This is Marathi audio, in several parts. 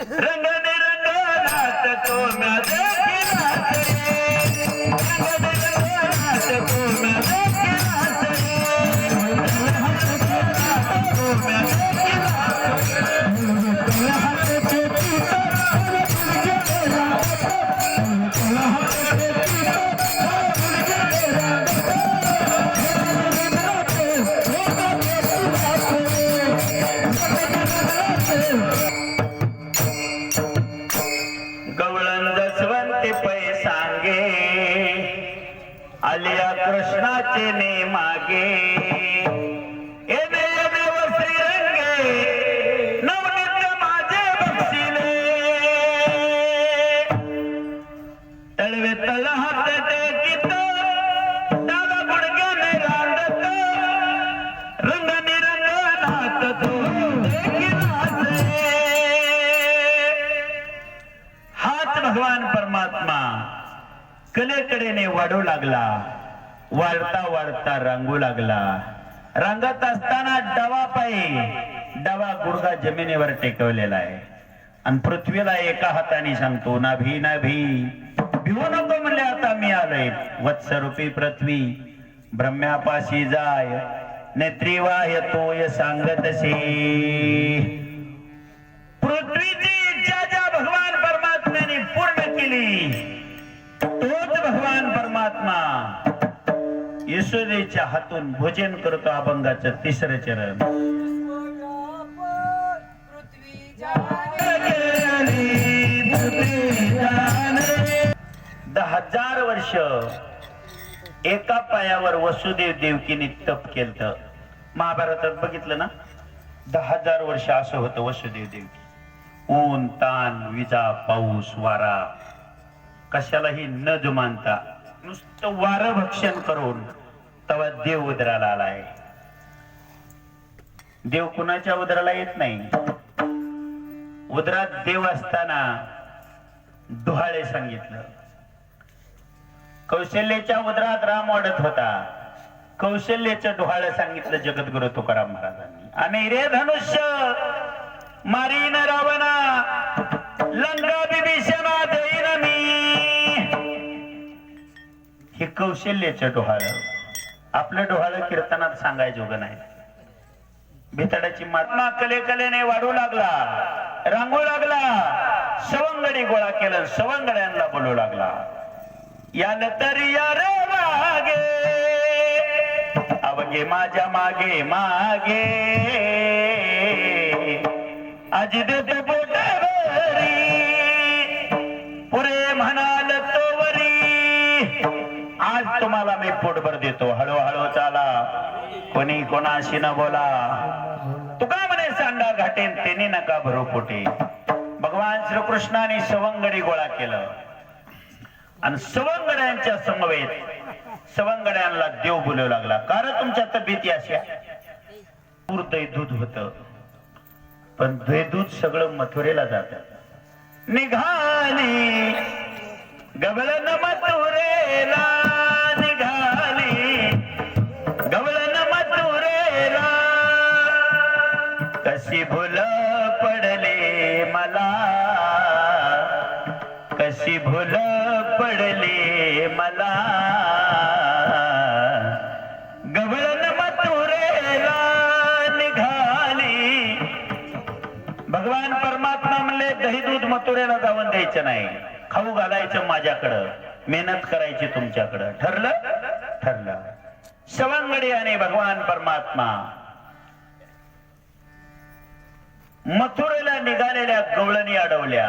रंग निरंगनात तो म्या देखिलास रे, रंग निरंगनात तो म्या देखिलास रे, तो म्या देखिलास गवळण जसवंती पै सांगे आलिया कृष्णाचे ने मागे येणे येणे व श्रीरंगे नवनित्य माझे बक्षिले तळवे तळ हात टेकित डावा गुडघ्याने रांगत रंग निरंगनात तो देखिलास रे. हाच भगवान परमात्मा कलेकडेने वाढू लागला, वाढता वाढता रांगू लागला. रांगत असताना डावा पायी डावा गुडघा जमिनीवर टेकवलेला आहे आणि पृथ्वीला एका हाताने सांगतो नाभी नाभी भिवू नको म्हणले, आता मी आलोय. वत्सरूपी पृथ्वी ब्रह्म्यापाशी जाय, नेत्रीवाय तोय सांगतसे. पृथ्वीची इच्छा ज्या भगवान परमात्म्याने पूर्ण केली तोच भगवान परमात्मा यशोदेच्या हातून भोजन करतो. अभंगाचं तिसरं चरण. 10,000 वर्ष एका पायावर वसुदेव देवकीने तप केलं. महाभारतात बघितलं ना, 10,000 वर्ष असं होतं वसुदेव देवकी. ऊन तान विजा पाऊस वारा कशालाही न जुमानता नुसतं वार भक्षण करून तेव्हा देव उदराला आलाय. देव कुणाच्या उदराला येत नाही. उदरात देव असताना डोहाळे सांगितलं. कौशल्याच्या उदरात राम वाढत होता. कौशल्याचं डोहाळे सांगितलं जगद्गुरु तुकाराम महाराजांनी. आणि रे धनुष्य मारीन रावणा लंका विभीषणा देईन मी. हे कौशल्याचं डोहाळ. आपलं डोहाळ कीर्तनात सांगायजोगं नाही. भितडाची महात्मा कलेने वाढू लागला, रांगू लागला. सवंगडी गोळा केलं, सवंगड्यांना बोलू लागला. याल तरी या रे मागे अवघे माझ्या मागे मागे आज देत बोटावरी पुरे म्हणाल तोवरी. आज तुम्हाला मी पोटभर देतो, हळूहळू चाला, कोणी कोणाशी न बोला. तुका म्हणे सांडा घाटेन तेने नका भरू पोटे. भगवान श्रीकृष्णाने सवंगडी गोळा केलं आणि सवंगड्यांच्या समवेत सवंगड्यांना देव बोलू लागला. कारण तुमच्या तब्येती अशा. दूध होत, पण दूध सगळं मथुरेला जात. निघाली गवळण मथुरेला, निघाली गवळण मथुरेला. कशी भूल पडले मला, कशी भूल पडले मला. गवळण मथुरेला निघाली. भगवान परमात्मा म्हणले दही दूध मथुरेला जाऊन द्यायचं नाही, खाऊ घालायचं माझ्याकडं, मेहनत करायची तुमच्याकडं. ठरलं? ठरलं. सवंगडी आणि भगवान परमात्मा मथुरेला निघालेल्या गवळणी अडवल्या.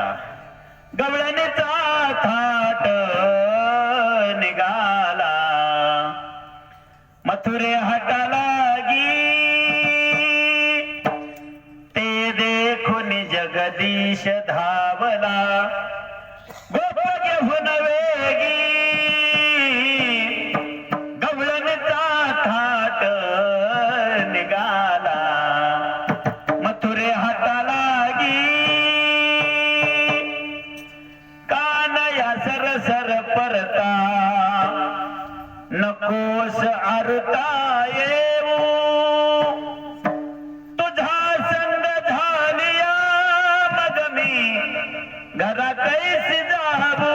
गवळणीचा थाट निघाला, मथुरे हटालागी. ते देखून जगदीश धावला, गोप घेऊन वेगी. गवळणीचा थाट निघाला, मथुरे हातालागी. कानया सरसर परता नकोस आरता येऊ. तुझा संग झालिया मग मी घरा कैसी जाबू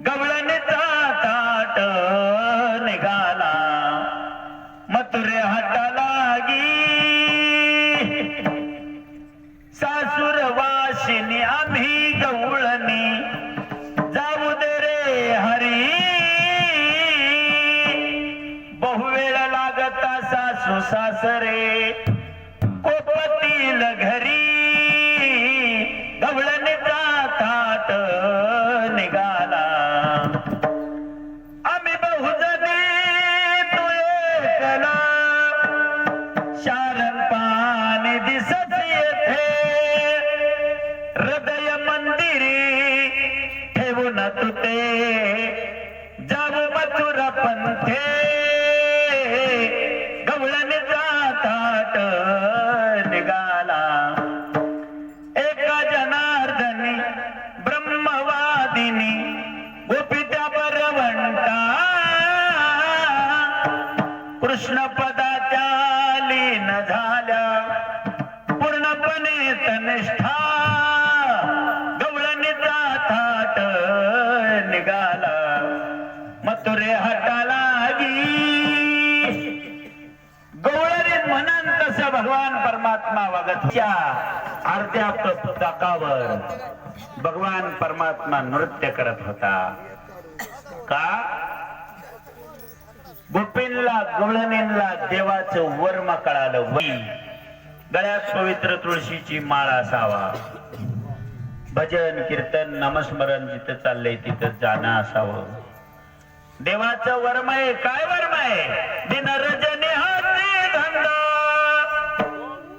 गवळणीचा ताट निघाला मथुरे हाता लागी सासूर वाशिनी आम्ही गवळणी जाऊ दे रे हरी बहुवेळ लागता सासू सासरे कोपतील घरी गवळणीचा थाट निघाला आम्ही बहुजनी तू एकला शारण पाणी दिसत येथे हृदय मंदिरी ठेवून तू ते जाऊ मथुरा पंथे गवळणीचा थाट निघाला एका जनार्दनी ब्रह्मवादिनी गोपित्या बरवंता कृष्ण पदाच्या लीन झाल्या पूर्णपणे तनिष्ठा गवळणीचा थाट निघाला मथुरे हाता लागी गवळणीत म्हणान तसं भगवान परमात्मा वागतच्या अर्ध्या चाकावर भगवान परमात्मा नृत्य करत होता का गोपींना गवळणींना देवाचं वर्म कळालं गळ्यात पवित्र तुळशीची माळ असावा भजन कीर्तन नामस्मरण जिथं चाललंय तिथं जाणं असावं देवाचं वर्म आहे काय वर्म आहे दिन रजनी हाती धंदा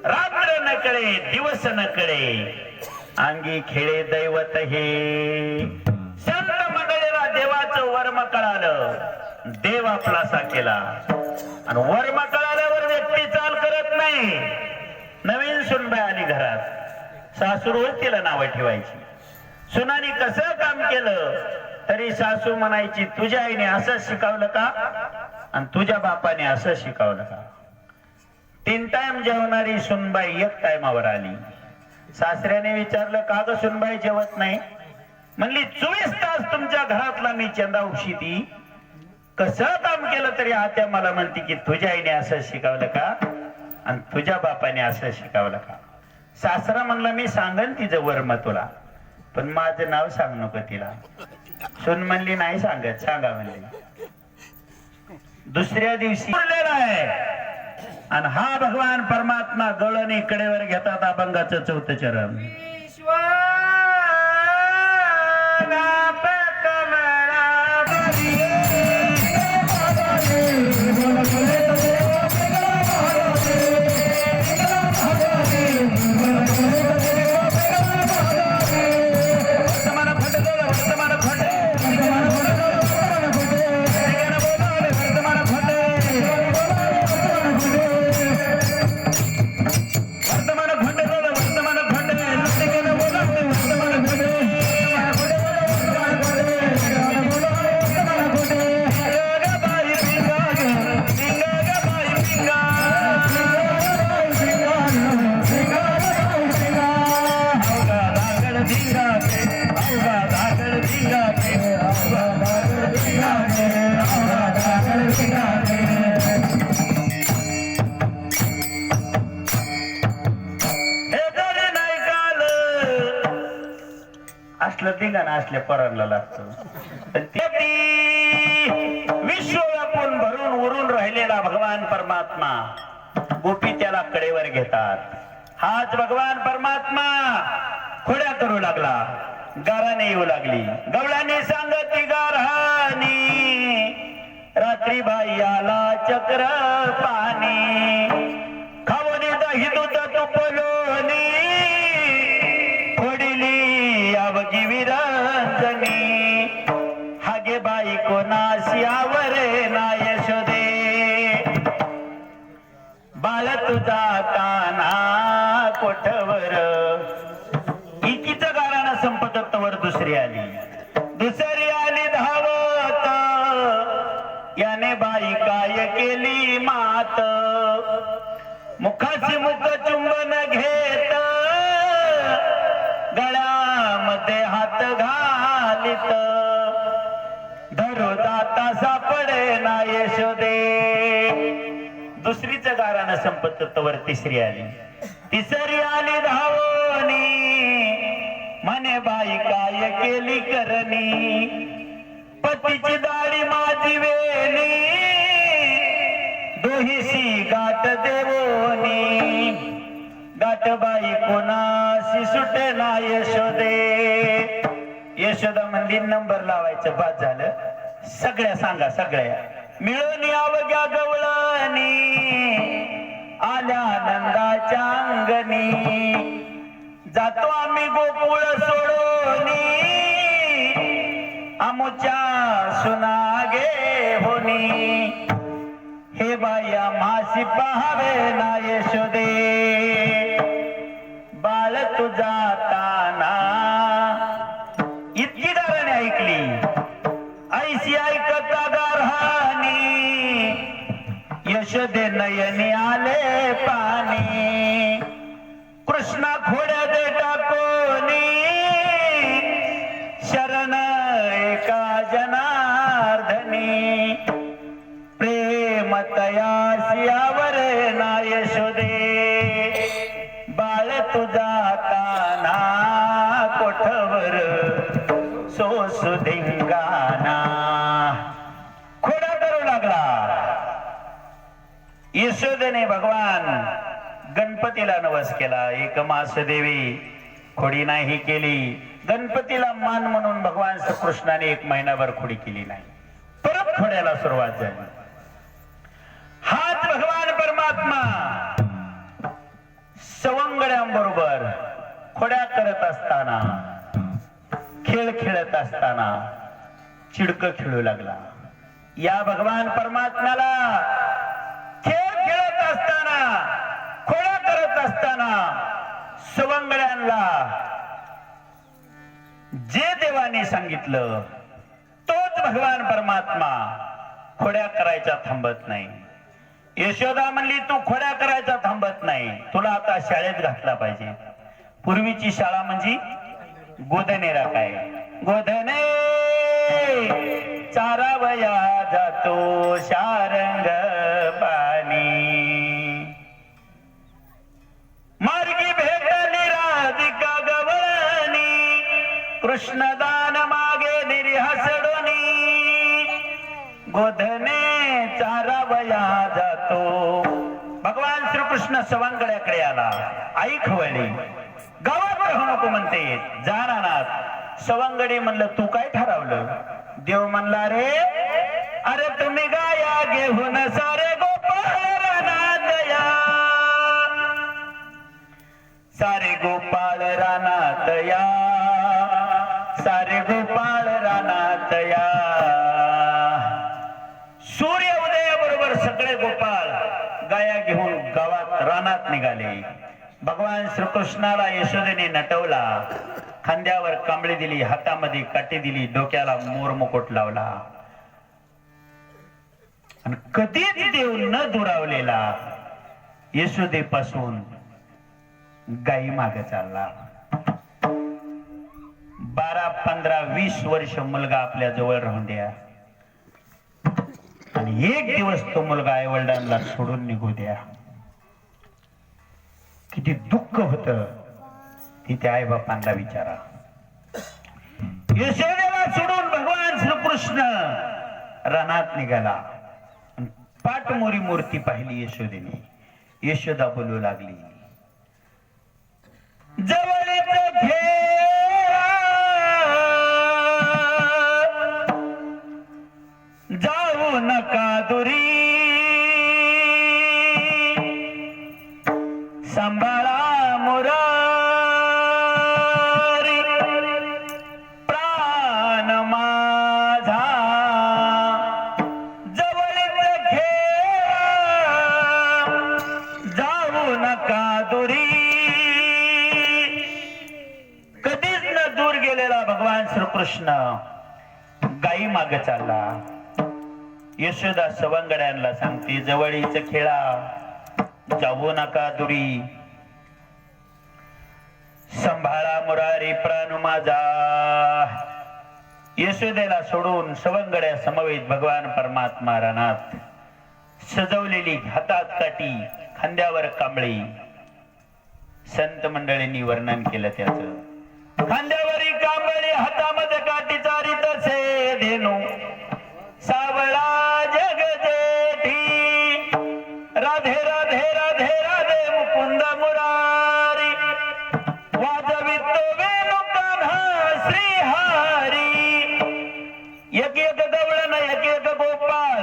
रात्र न कळे दिवस न कळे अंगी खेळे दैवत हे संत मंडळीला देवाचं वर्म कळालं देव आपलासा केला आणि वर्म कळाल्यावर व्यक्ती चाल करत नाही नवीन सुनबाई आली घरात सासूरवर तिला नाव ठेवायची सुनानी कसं काम केलं तरी सासू म्हणायची तुझ्या आईने असं शिकवलं का आणि तुझ्या बापाने असं शिकवलं का 3 टाइम जेवणारी सुनबाई 1 टाइमावर आली सासऱ्याने विचारलं का ग सुनबाई जेवत नाही म्हणली 24 तास तुमच्या घरातला मी चंदा उपशिती कसं काम केलं तरी आत्या मला म्हणते की तुझ्या आईने असं शिकवलं का आणि तुझ्या बापाने असं शिकवलं का सासरा म्हणला मी सांगन तिचं वर्म तुला पण माझं नाव सांग नको तिला सुन म्हणली नाही सांगत सांगा म्हणली दुसऱ्या दिवशी आहे आणि हा भगवान परमात्मा गवळणी कडेवर घेतात अभंगाचं 4थं चरण असलं धिंगाण असल्या पोरांना लागतं विश्व व्यापून भरून उरून राहिलेला भगवान परमात्मा गोपी त्याला कडेवर घेतात हाच भगवान परमात्मा खोड्या करू लागला गाराने येऊ लागली गवळाने सांगती गारहानी रात्री बाई आला चक्र पाणी खावणी दही दूध तुपलोनी फोडिली आवगी विरंजनी हागे बाई कोणाशी आवरे ना यशोदे बाळ तुझा काना कोठवर इकीचं गाराणं संपत तवर दुसरी आली धावत याने बाई काय केली मात मुखाची मुख चुंबन घेत गळ्या दुसरीचं गारानं संपत तवर तिसरी आली. तिसरी आली धावणी म्हणे बाई काय केली करणी, पतीची दाढी माझी वेणी दोहीशी गाठ देवोनी, गाठबाई कोणाशी सुटे ना यशोदे. यशोदा मंदिर नंबर लावायचं बाद झालं. सगळ्या सांगा सगळ्या मिळून अवघ्या गवळणी आल्या नंदाच्या अंगणी, जातो आम्ही गोकुळ सोडोनी आमुच्या सुनागे होनी, हे बाया मासी पहावे ना यशोदे, बाळ तुझा ताना. इतकी गाराने ऐकली. ऐशी ऐकता गारहानी यशोदे नयनी आले पाणी, कृष्णा खोड्या दे टाकोनी शरण एका जनार्दनी, प्रेम तयासियावर ना यशोदे, बाळ तुझा ताना कोठवर सोसू धिंगाणा. खोडा करू लागला. यशोदेने भगवान गणपतीला नवस केला. एक मास देवी खोडी नाही केली. गणपतीला मान म्हणून भगवान श्रीकृष्णाने 1 महिनाभर खोडी केली नाही. परत खोड्याला सुरुवात झाली. हाच भगवान परमात्मा सवंगड्यांबरोबर खोड्या करत असताना, खेळ खेळत असताना चिडक खेळू लागला. या भगवान परमात्म्याला खेळ खेळत असताना, खोड्या करत असताना सवंगड्यांना जे देवाने सांगितलं तोच भगवान परमात्मा खोड्या करायचा थांबत नाही. यशोदा म्हणली तू खोड्या करायचा थांबत नाही, तुला आता शाळेत घातला पाहिजे. पूर्वीची शाळा म्हणजे गोधनेरा काय, गोधने चारावया जातो शारंग पाणी, मार्गी भेटली राधिका गवळणी, कृष्णदान मागे निर्हसडोनी, गोधने चारावया जातो. भगवान श्रीकृष्ण सवंगड्याकडे आला. आई खवळली. गावात राहू नको म्हणते, जा रानात. सवंगडी म्हणलं तू काय ठरवलं? देव म्हणला रे, अरे तुम्ही गाया घेऊन सारे गोपाळ रानात या, सारे गोपाळ रानात या, सारे गोपाळ रानात या. सूर्य उदयाबरोबर सगळे गोपाळ गाया घेऊन गावात रानात निघाले. भगवान श्रीकृष्णाला यशोदेने नटवला. खांद्यावर कांबळी दिली, हातामध्ये काठी दिली, डोक्याला मोर मुकुट लावला. आणि कधीच देव न दुरावलेला यशोदेपासून गाई मागे चालला. 12, 15, 20 वर्ष मुलगा आपल्या जवळ राहून द्या आणि एक दिवस तो मुलगा आई वडिलांना सोडून निघू द्या. किती दुःख होत ती त्या आई बापांना विचारा. यशोदेला सोडून भगवान श्रीकृष्ण रणात निघाला. पाठमोरी मूर्ती पाहिली यशोदेने. यशोदा बोलू लागली, जवळीच घेरा जाऊ नका दुरी, सांभाळा मुरारी प्राण माझा, जवळीच घेरा जाऊ नका दुरी. कधीच न दूर गेलेला भगवान श्रीकृष्ण गाई मागे चालला. यशोदा सवंगड्यांना सांगते, जवळीच खेळा जाऊ नका दुरी, सांभाळा मुरारी प्राण माझा. यशोदेला सोडून सवंगड्या समवेत भगवान परमात्मा रानात सजवलेली हातात काठी खांद्यावर कांबळी संत मंडळींनी वर्णन केलं त्याचं खांद्यावरी कांबळी हातामध्ये काठी चारित से धेनू सावळा जग जेठी राधे राधे राधे राधे मुकुंद मुरारी वाजवितो वेणू कान्हा श्रीहारी एक एक गवळण एक एक गोपाळ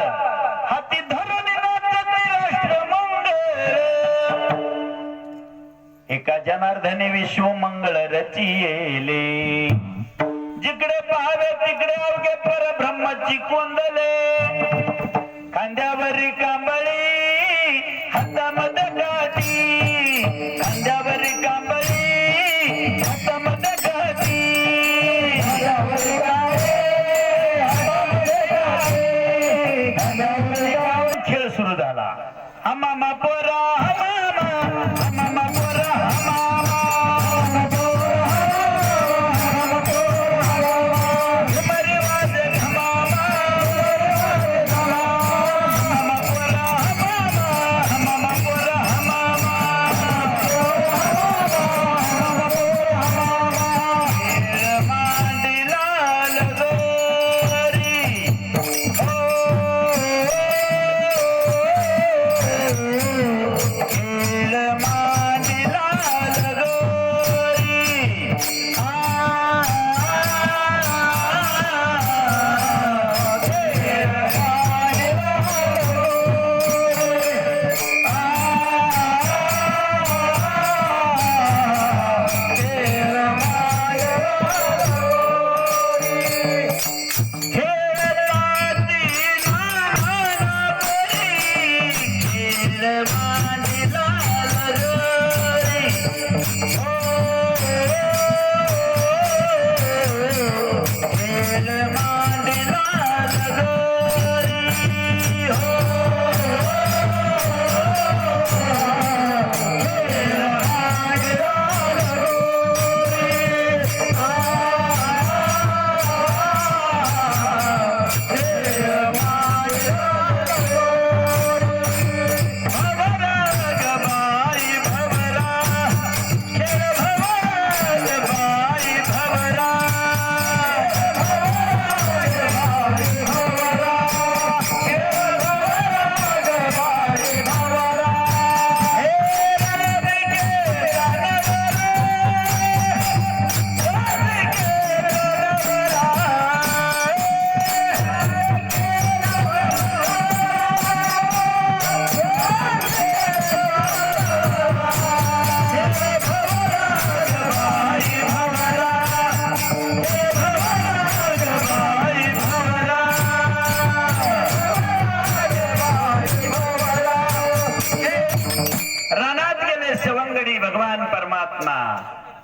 हाती धरून नाचते राष्ट्रमंगळ एका जनार्दने विश्व मंगळ रचिले जिकडे पाहावे तिकडे अवघे परब्रह्माची कोंदले खांद्यावरी कांबळी हातामध्ये काठी खांद्यावरी कांबळी हातामध्ये काठी खेळ सुरू झाला हमामा पोरा हमामा पोरा हमामा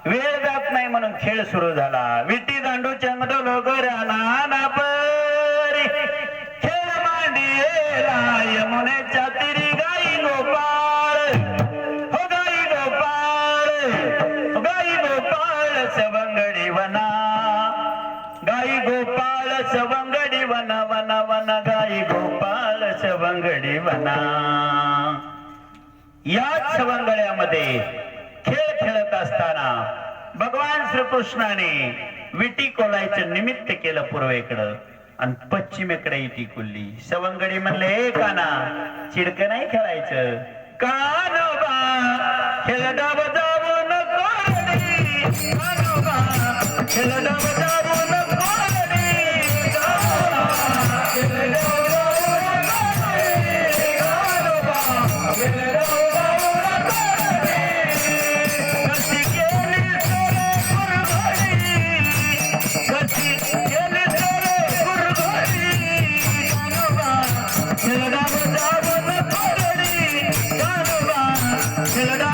वेळ जात नाही म्हणून खेळ सुरू झाला विटी दांडू चंगडो गोऱ्याना परी खेळ मांडिला यमुनेच्या तिरी गाई गोपाळ हो गाई गोपाळ सवंगडी वना गाई गोपाळ सवंगडी वना वना वना गाई गोपाळ सवंगडी वना याच सवंगड्यामध्ये खेळ खेळत असताना भगवान श्रीकृष्णाने विटी कोलायचं निमित्त केलं पूर्वेकडं आणि पश्चिमेकडे इटी कुल्ली सवंगडी म्हणले हे काना चिडक नाही खेळायचं कानोबा खेळडा बजावू नको कानोबा खेळडा बजावू नको Hello,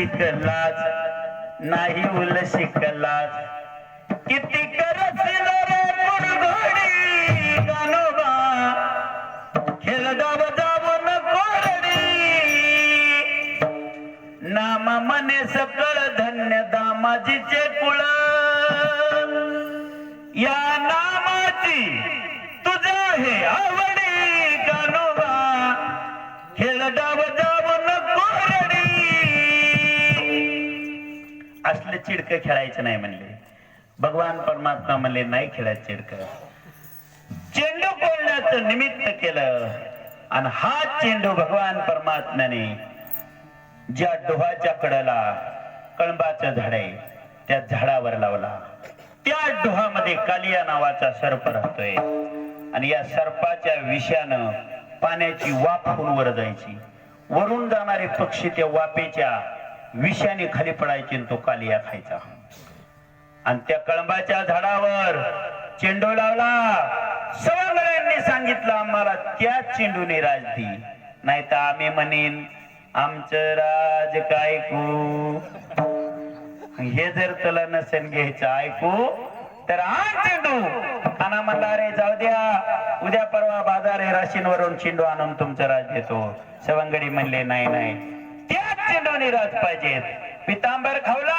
शिकलाच नाही उल शिकलाच किती करशील रे कुडघोडी गानोबा खेळगाव जाऊन कोरडी नाम मने सकळ धन्य दामाजीचे कुळ या नामाची तुझ्या हे आवडी गानोबा खेळगाव जाऊन कोरडी असले चिडकं खेळायचं नाही म्हणले भगवान परमात्मा म्हणले नाही खेळायचं चिडकं चेंडू कोंडण्याचं निमित्त केलं आणि हा चेंडू भगवान परमात्म्याने ज्या डोहाच्या कडेला कळंबाचं झाड आहे त्या झाडावर लावला त्या डोहामध्ये कालिया नावाचा सर्प राहतोय आणि या सर्पाच्या विषानं पाण्याची वाफ होऊन वर जायची वरून जाणारे पक्षी त्या वाफेच्या विषाने खाली पडायचे तो कालिया खायचा आणि त्या कळंबाच्या झाडावर चेंडू लावला सवंगड्यांनी सांगितलं आम्हाला त्या चेंडूने राज दी नाही तर आम्ही म्हणेन आमचं राज काय ऐकू हे जर तुला नसेल घ्यायचं ऐकू तर आण चेंडू आणि म्हणला रे जाऊ द्या उद्या परवा बाजार आहे राशींवरून चेंडू आणून तुमचं राज देतो सवंगडी म्हणले नाही नाही त्याच चेंडूने राज पाहिजेत पितांबर खावला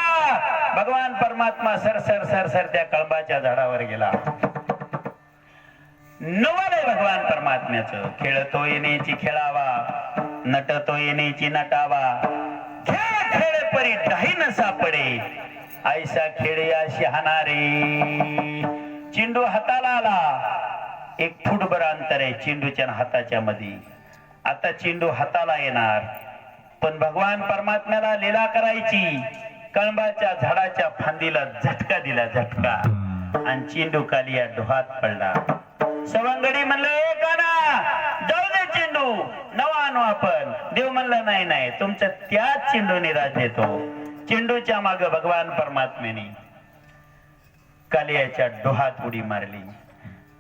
भगवान परमात्मा सर सर सर सर त्या कळंबाच्या झाडावर गेला नवलय भगवान परमात्म्याचं खेळतो येण्याची खेळावा नटतो येण्याची नटावा खेळ खेळ परी काही न सापडे ऐसा खेळे अशी हाणारे चेंडू हाताला आला 1 फूटभर अंतर आहे चेंडूच्या हाताच्या मध्ये आता चेंडू हाताला येणार पण भगवान परमात्म्याला लीला करायची कळंबाच्या झाडाच्या फांदीला झटका दिला झटका आणि चेंडू खाली या डोहात पडला सवंगडी म्हणलं काना जाऊ दे चेंडू नवा आणू आपण देव म्हणलं नाही नाही तुमच्या त्याच चेंडूने राज देतो चेंडूच्या मागे भगवान परमात्म्याने कालियाच्या डोहात उडी मारली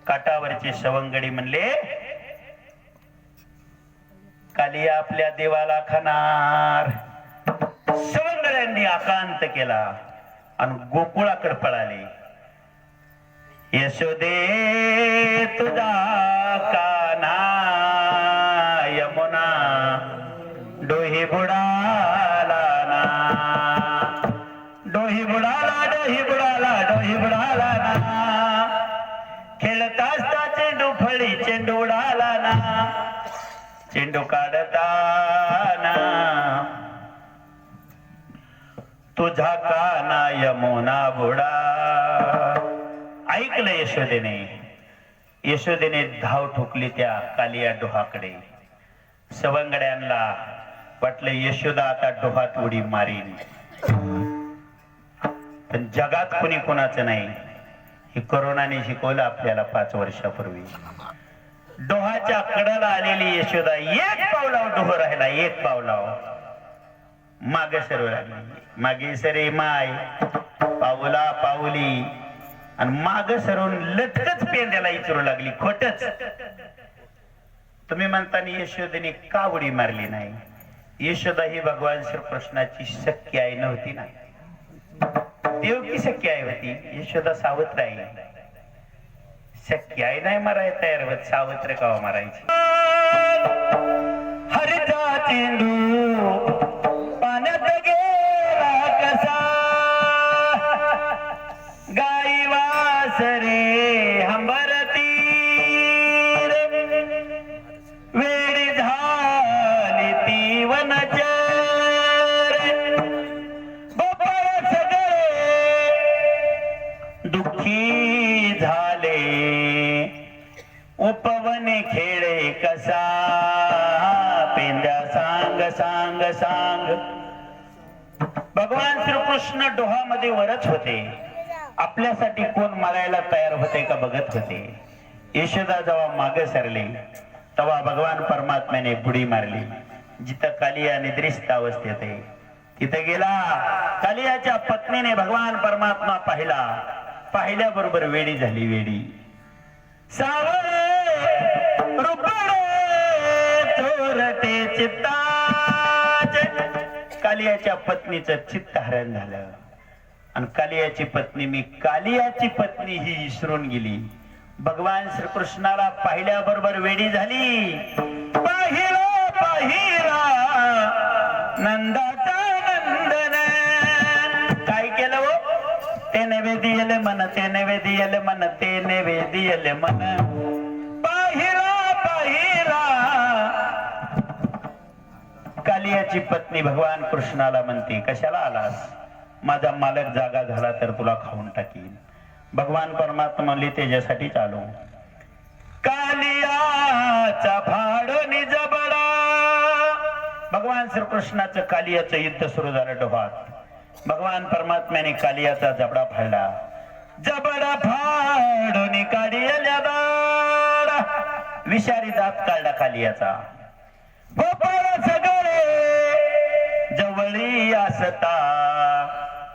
काटावरचे सवंगडी म्हणले कालिया आपल्या देवाला खाणार सवंगड्यांनी आकांत केला आणि गोकुळाकडे पळाले यशोदे तुझा काना यमुना डोही बुडाला ना डोही बुडाला डोही बुडाला डोही बुडाला ना खेळत असता चेंडू फळी चेंडू उडाला ना चेंडू काढताना तुझा काना यमुना बुडा ऐकलं यशोदेने धाव ठोकली त्या कालिया डोहाकडे सवंगड्यांना वाटलं यशोदा आता डोहात उडी मारीन पण जगात कोणी कोणाचं नाही हे कोरोनाने शिकवलं आपल्याला 5 वर्षापूर्वी डोहाच्या कडाला आलेली यशोदा 1 पावलाव डोह राहिला 1 पावलाव मागे सरळ लागली मागे सरे माय पावला पावली आणि माग सरून लटकच पेंड्याला इचरू लागली खोटच तुम्ही म्हणताना यशोदेने का उडी मारली नाही यशोदा ही भगवान श्रीकृष्णाची सख्खी आई नव्हती ना देवकी सख्खी आई होती यशोदा सावत्र आई सख्खी आई नाही मारायला तयार होत सावत्र कावा मारायची हरिचा चेंडू पाण्यात गेला कसा गाई वासरे हंबरती वेडी झाली ती वनचर गोपाळ सगळे दुःखी झाले उपवने खेळे कसा पेंड्या सांग सांग सांग भगवान श्रीकृष्ण डोहामध्ये वरच होते आपल्यासाठी कोण मारायला तयार होते का बघत होते यशोदा जेव्हा मागे सरले तेव्हा भगवान परमात्म्याने बुडी मारली जिथं कालिया निद्रिस्त अवस्थेत आहे तिथे गेला कालियाच्या पत्नीने भगवान परमात्मा पाहिला पाहिल्याबरोबर वेडी झाली वेडी सावळे रुपडे चोरटे चित्ताचे कालियाच्या पत्नीचं चित्तहरण झालं आणि कालियाची पत्नी मी कालियाची पत्नी ही विसरून गेली. भगवान श्रीकृष्णाला पाहिल्याबरोबर वेडी झाली. पाहिला पाहिला नंदाचा नंदन. काय केलं हो? ते नैवेद्य मन, ते नैवेद्य मन, ते नैवेद्य मन. पाहिला पाहिला. कालियाची पत्नी भगवान कृष्णाला म्हणते, कशाला आलास? माझा मालक जागा झाला तर तुला खाऊन टाकीन. भगवान परमात्मा म्हणले, त्याच्यासाठी चालू. कालियाचा भाडोनी जबडा. भगवान श्रीकृष्णाचं कालियाचं युद्ध सुरू झालं डोहात. भगवान परमात्म्याने कालियाचा जबडा फाडला. जबडा फाडोनी काढिया दाडा. विषारी दात काढला कालियाचा. गोपाळ सगळे जवळी असता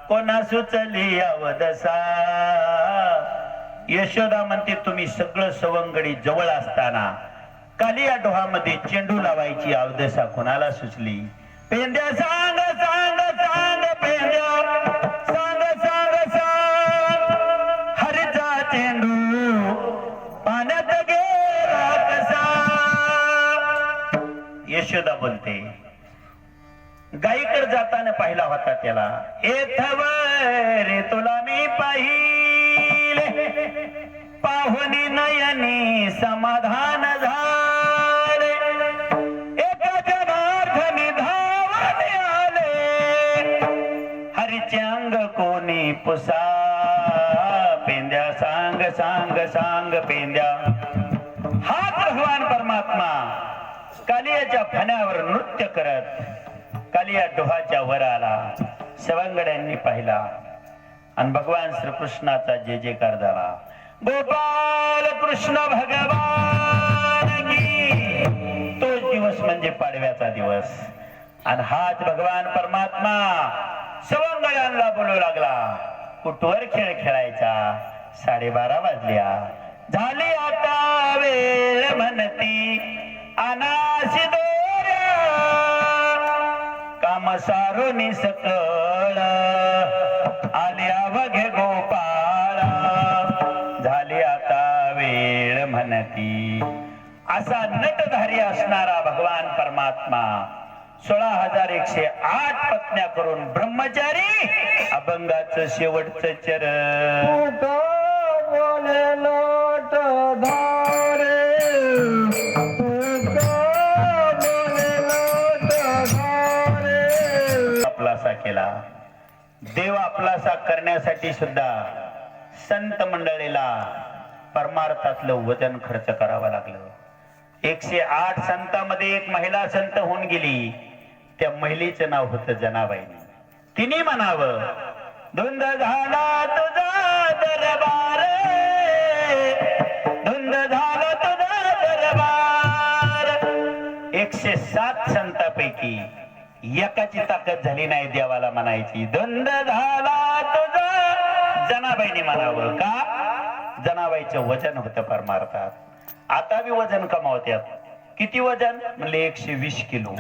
कोणा सुचली अवदसा. यशोदा म्हणते, तुम्ही सगळं सवंगडी जवळ असताना कालिया डोहामध्ये चेंडू लावायची अवदसा कोणाला सुचली? पेंद्या सांग सांग सांग पेंद्या सांग सांग सांग. हरीचा चेंडू पाण्यात गेला कसा. यशोदा बोलते, गाईकडे जाताना पाहिला होता त्याला. रे तुला मी पाहिले पाहुनी नयनी समाधान झाले. एका जनार्दनी धावणे आले हरीचे अंग कोणी पुसा. पेंद्या सांग सांग सांग पेंद्या. हा भगवान परमात्मा कालियाच्या फण्यावर नृत्य करत कालिया डोहाच्या वर आला. सवंगड्यांनी पाहिला आणि भगवान श्रीकृष्णाचा जय जयकार झाला. गोपाल कृष्ण भगवान की. तोच दिवस म्हणजे पाडव्याचा दिवस. आणि हाच भगवान परमात्मा सवंगड्यांना बोलू लागला. कुठवर खेळ खेळायचा. 12:30 वाजल्या. झाली आता वेळ म्हणती अनाशी दोऱ्या. काम सारोनी सकळ आल्या बघे गोपाळ. झाली आता वेळ म्हणती. असा नटधारी असणारा भगवान परमात्मा 16,108 पत्न्या करून ब्रह्मचारी अभंगाचं शेवटचं चरण. आपलासा केला. देव आपलासा करण्यासाठी सुद्धा संत मंडळीला परमार्थातलं वजन खर्च करावं लागलं. 108 संतांमध्ये एक महिला संत होऊन गेली. त्या महिलेचं नाव होतं जनाबाईनी. तिने म्हणावं, धुंद झाला तुझा दरबार, धुंद झाला तुझा दरबार. 107 संतांपैकी एकाची ताकद झाली नाही देवाला म्हणायची. धुंद झाला तुझा. जनाबाईने म्हणावं का? जनाबाईचं वजन होतं परमार्थात. आता बी वजन कमावत्यात. किती वजन? म्हणले 120 किलो.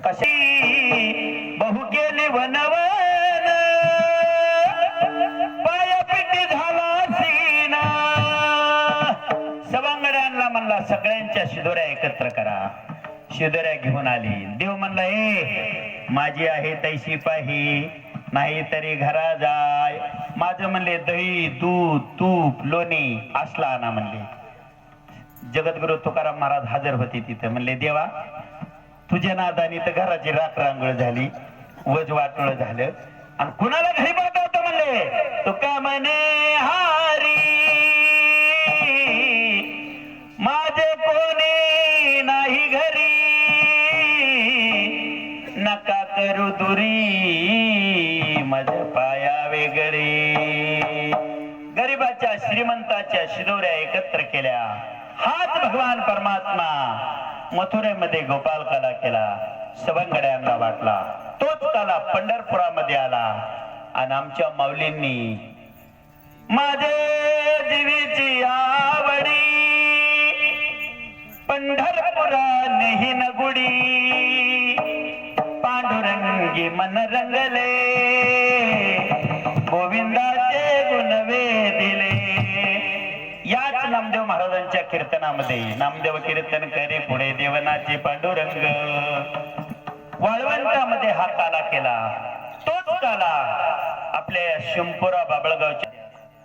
कशी बहु केली वनवन पायापिटी झाला सीना. सवंगड्यांना म्हणला सगळ्यांच्या शिदोऱ्या एकत्र करा. शिदोऱ्या घेऊन आली. देव म्हणला, ए माझी आहे तैशी पाही, नाही तरी घरा जाय. माझं म्हणले दही दूध तूप लोणी असला आणा म्हणले. जगद्गुरु तुकाराम महाराज हजर होते तिथे. म्हणले, देवा तुझ्या नादानी तर घराची राख रांगोळ झाली, वज वाटोळ झालं, आणि कुणाला घरी पाठवतो म्हणले. तुका म्हणे हारी माझे कोणी नाही घरी, नका करू दुरी माझ्या पाया वेगळी. गरीबाच्या श्रीमंताच्या शिदोऱ्या एकत्र केल्या. हाच भगवान परमात्मा मथुरेमध्ये गोपाल कला केला. सवंगड्यांना वाटला. तोच कला पंढरपुरामध्ये आला. आणि आमच्या माऊलींनी माझे जीवीची आवडी पंढरपुरा नेही नगुडी, पांडुरंगी मन मन रंगले गोविंदाचे गुण वेदिले. याच नामदेव महाराजांच्या कीर्तनामध्ये नामदेव कीर्तन करे पुढे देवनाचे पांडुरंग. वाळवंटामध्ये हा काला केला, तोच काला आपल्या शिंपुरा बाबळगावच्या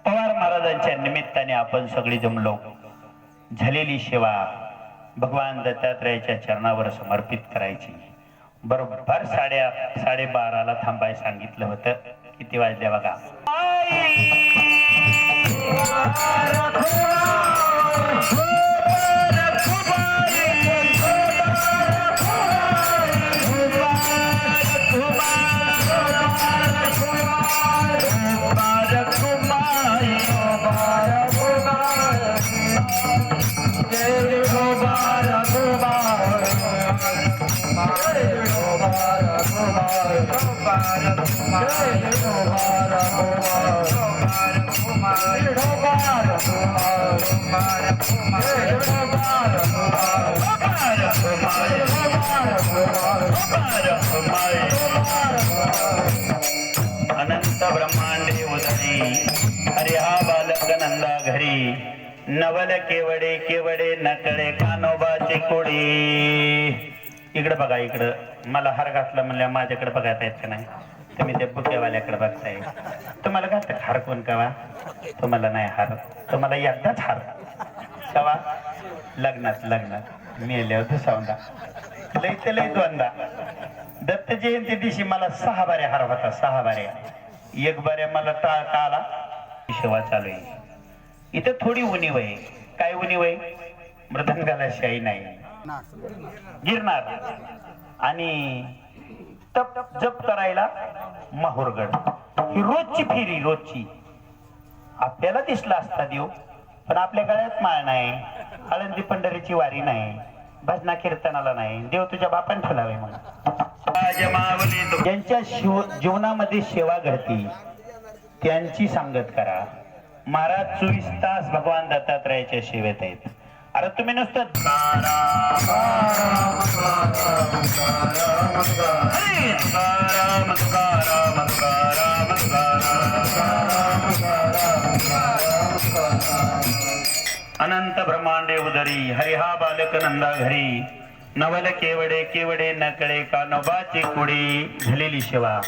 पवार महाराजांच्या निमित्ताने आपण सगळी जमलो. झालेली सेवा भगवान दत्तात्रयाच्या चरणावर समर्पित करायची. बरोबर 12:30ला थांबाय सांगितलं होतं. किती वाजले बघा. अनंत ब्रह्मांडे उदरी हरे हा बालक नंदा घरी. नवल केवडे केवडे नकळे कानोबाची कोडी. इकडे बघा, इकडं मला हार घातला म्हणल्या माझ्याकडे बघायला येत का नाही. तुम्ही त्या बुक्यावाल्याकडे बघताय. तुम्हाला घात हार कोण कवा? तुम्हाला नाही हार, तुम्हाला एकदाच हार कवा लग्नात मी आल्यावर दुसऱ्यांदा लय ते लय दोनदा. दत्त जयंती दिवशी मला 6 बाऱ्या हार होता. 6 बाऱ्या. एक बाऱ्या मला टाळका आला. सेवा चालू आहे. इथं थोडी उणीव आहे. काय उणीव आहे? मृदंगाला शाही नाही. गिरणार आणि तप जप करायला माहूरगड. ही रोजची फेरी, रोजची. आपल्याला दिसला असता देव, पण आपल्या गळ्यात माळ नाही, आळंदी पंढरीची वारी नाही, भजना कीर्तनाला नाही. देव तुझ्या बापान ठेवावे म्हणून. ज्यांच्या जीवनामध्ये सेवा घडती त्यांची सांगत करा. महाराज 24 तास भगवान दत्तात्रयाच्या सेवेत आहेत. अरे तुम्ही नुसतं अनंत ब्रह्मांडे उदरी हरिहा बालक नंदा घरी. नवल केवडे केवडे नकळे कानोबाची कुडी. झालेली सेवा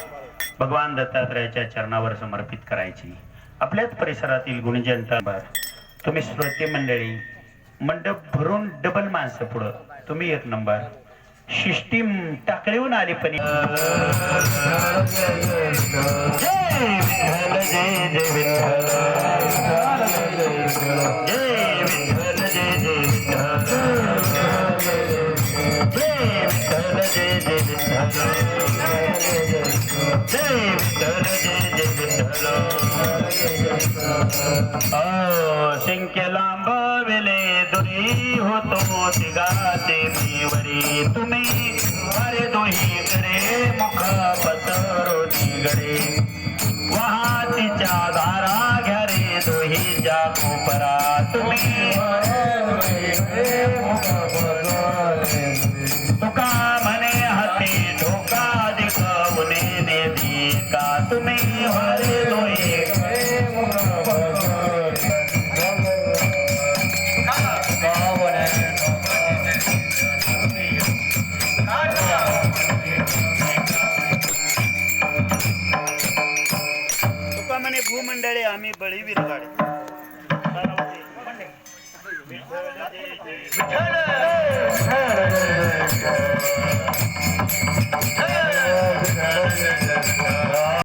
भगवान दत्तात्रयाच्या चरणावर समर्पित करायची. आपल्याच परिसरातील गुणजन. तुम्ही श्रोते मंडळी मंडप भरून डबल माणसं पुढं. तुम्ही 1 नंबर. सिस्टीम टाकळीहून आली पण शिंके लांब वेले दुरी होतो तिघाचे मीवरी. तुम्ही अरे दोही कडे मुख पसरो निगडे. वाहतीच्या धारा घ्या रे दोहीच्या कोपरा. तुम्ही तुका म्हणे हाती ढोका दिखवणे देवी का. तुम्ही हरे दोही भूमंडळे आम्ही बळीवीर गाडी. विठ्ठल